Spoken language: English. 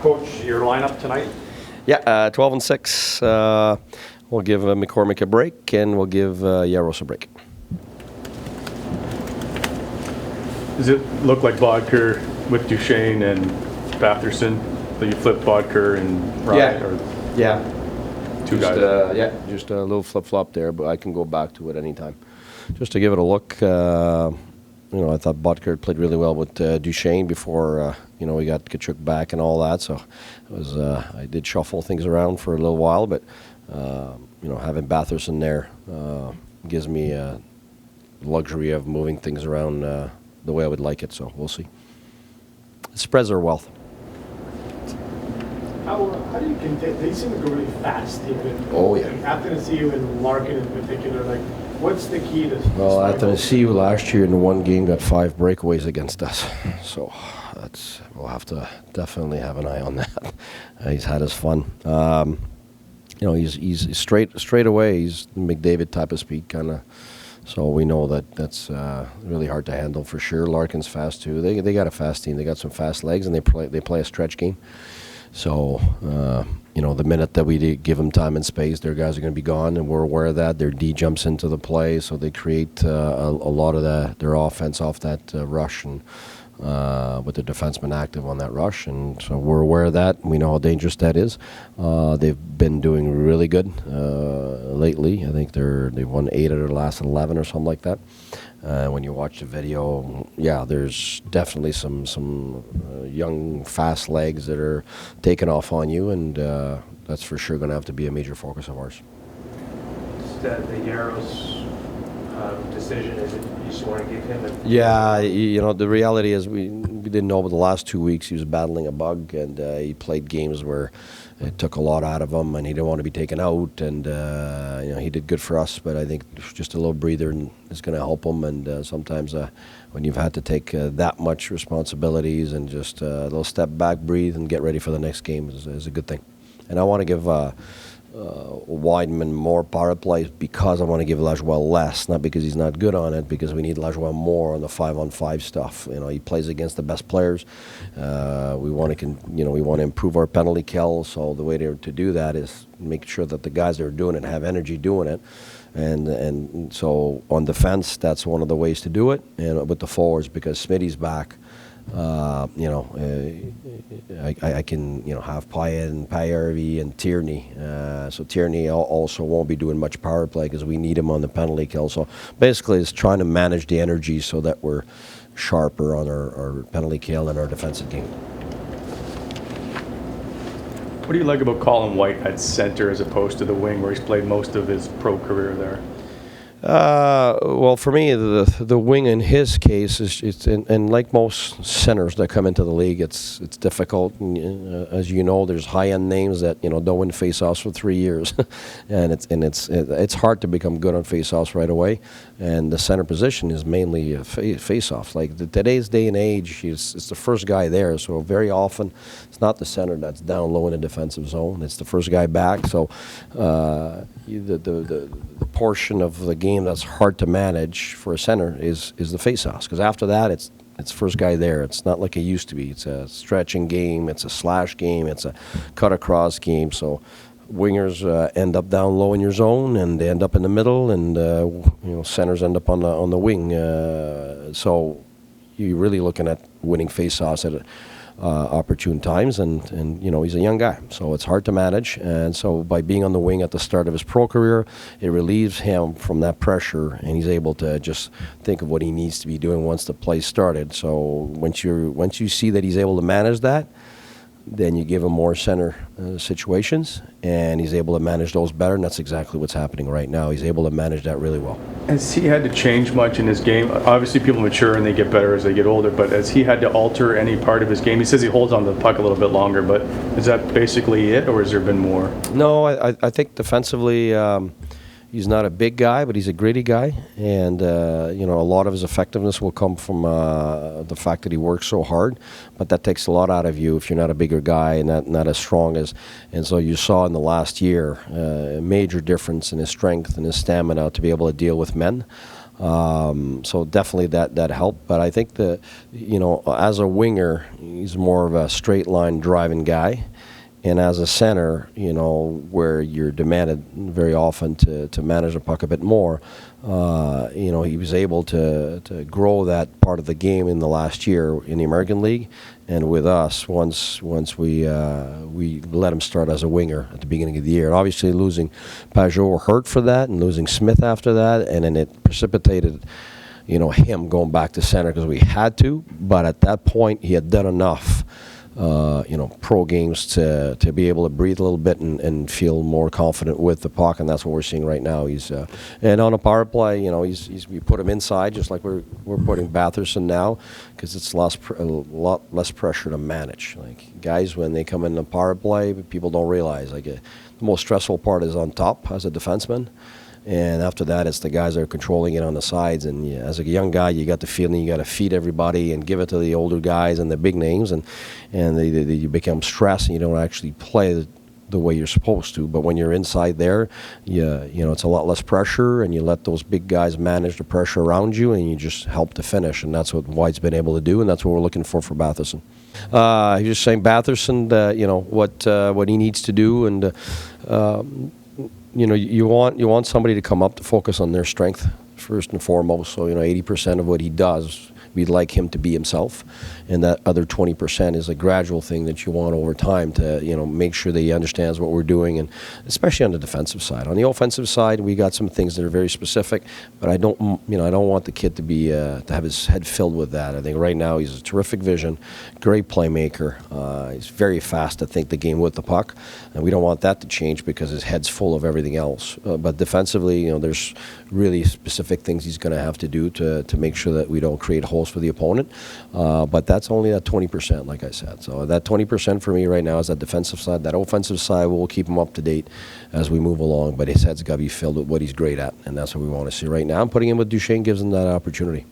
Coach, your lineup tonight? Yeah, 12 and 6. We'll give McCormick a break, and we'll give Yaros a break. Does it look like Bodker with Duchesne and Batherson? So you flip Bodker and Ryan? Yeah. Two guys? Just a little flip-flop there, but I can go back to it anytime. Just to give it a look, I thought Bodker played really well with Duchesne before, we got Tkachuk back and all that. So it was, I did shuffle things around for a little while, but, having Batherson there gives me the luxury of moving things around the way I would like it. So we'll see. Spreads are wealth. How do you contain? They seem to go really fast. Even after the CU and Larkin in particular, what's the key to? Well, after the CU last year in the one game got 5 breakaways against us, so we'll have to definitely have an eye on that. He's had his fun. He's straight away. He's McDavid type of speed kind of. So we know that's really hard to handle for sure. Larkin's fast too. They got a fast team. They got some fast legs, and they play a stretch game. So the minute that we give them time and space, their guys are going to be gone, and we're aware of that. Their D jumps into the play, so they create a lot of their offense off that rush, and with the defenseman active on that rush, and so we're aware of that. We know how dangerous that is. They've been doing really good lately. I think they've won 8 of their last 11 or something like that. When you watch the video, there's definitely some young, fast legs that are taking off on you, and that's for sure going to have to be a major focus of ours. The Yaros decision, is it you just want to give him a... Yeah, the reality is we didn't know, but the last 2 weeks he was battling a bug, and he played games where it took a lot out of him, and he didn't want to be taken out, and he did good for us, but I think just a little breather is going to help him, and sometimes when you've had to take that much responsibilities and just a little step back, breathe, and get ready for the next game is a good thing. And I want to give Wideman more power play because I want to give Lajoie less, not because he's not good on it, because we need Lajoie more on the 5-on-5 stuff. He plays against the best players. We want to improve our penalty kill. So the way to do that is make sure that the guys that are doing it have energy doing it. And so on defense, that's one of the ways to do it. And with the forwards, because Smitty's back. I can have Pyatt and Pajärvi and Tierney. So Tierney also won't be doing much power play because we need him on the penalty kill. So basically it's trying to manage the energy so that we're sharper on our penalty kill and our defensive game. What do you like about Colin White at center as opposed to the wing where he's played most of his pro career there? Well, for me, the wing in his case is, and like most centers that come into the league, it's difficult. And, as you know, there's high-end names that don't win face-offs for 3 years, and it's hard to become good on face-offs right away. And the center position is mainly face-offs. Like today's day and age, it's the first guy there. So very often, it's not the center that's down low in the defensive zone. It's the first guy back. So the portion of the game that's hard to manage for a center is the face-offs, because after that it's first guy there. It's not like it used to be. It's a stretching game, it's a slash game, it's a cut across game. So wingers end up down low in your zone, and they end up in the middle, and centers end up on the wing. So you're really looking at winning face-offs at opportune times, and he's a young guy, so it's hard to manage. And so by being on the wing at the start of his pro career, it relieves him from that pressure, and he's able to just think of what he needs to be doing once the play started. So once you see that he's able to manage that, then you give him more center situations, and he's able to manage those better, and that's exactly what's happening right now. He's able to manage that really well. Has he had to change much in his game? Obviously, people mature and they get better as they get older, but has he had to alter any part of his game? He says he holds on to the puck a little bit longer, but is that basically it, or has there been more? No, I think defensively, he's not a big guy, but he's a gritty guy, and a lot of his effectiveness will come from the fact that he works so hard. But that takes a lot out of you if you're not a bigger guy and not as strong as. And so you saw in the last year a major difference in his strength and his stamina to be able to deal with men. So definitely that helped. But I think as a winger, he's more of a straight line driving guy. And as a center, where you're demanded very often to manage the puck a bit more, he was able to grow that part of the game in the last year in the American League, and with us once we let him start as a winger at the beginning of the year. And obviously, losing Pajot hurt for that, and losing Smith after that, and then it precipitated him going back to center because we had to. But at that point, he had done enough. Pro games to be able to breathe a little bit and feel more confident with the puck, and that's what we're seeing right now. He's and on a power play, we put him inside just like we're putting Batherson now, because it's a lot less pressure to manage. Like guys, when they come in the power play, people don't realize the most stressful part is on top as a defenseman. And after that, it's the guys that are controlling it on the sides. And as a young guy, you got the feeling you got to feed everybody and give it to the older guys and the big names, and you become stressed and you don't actually play the way you're supposed to. But when you're inside there, it's a lot less pressure, and you let those big guys manage the pressure around you, and you just help to finish. And that's what White's been able to do, and that's what we're looking for Batherson. He's just saying Batherson, what he needs to do, and. You want somebody to come up to focus on their strength first and foremost. So 80% of what he does, we'd like him to be himself, and that other 20% is a gradual thing that you want over time to make sure that he understands what we're doing, and especially on the defensive side. On the offensive side, we got some things that are very specific, but I don't want the kid to have his head filled with that. I think right now he's a terrific vision, great playmaker. He's very fast to think the game with the puck, and we don't want that to change because his head's full of everything else. But defensively, there's really specific things he's going to have to do to make sure that we don't create holes for the opponent. But that's only that 20%, like I said. So that 20% for me right now is that defensive side. That offensive side, we'll keep him up to date as we move along, but his head's got to be filled with what he's great at, and that's what we want to see right now. And putting him with Duchesne gives him that opportunity.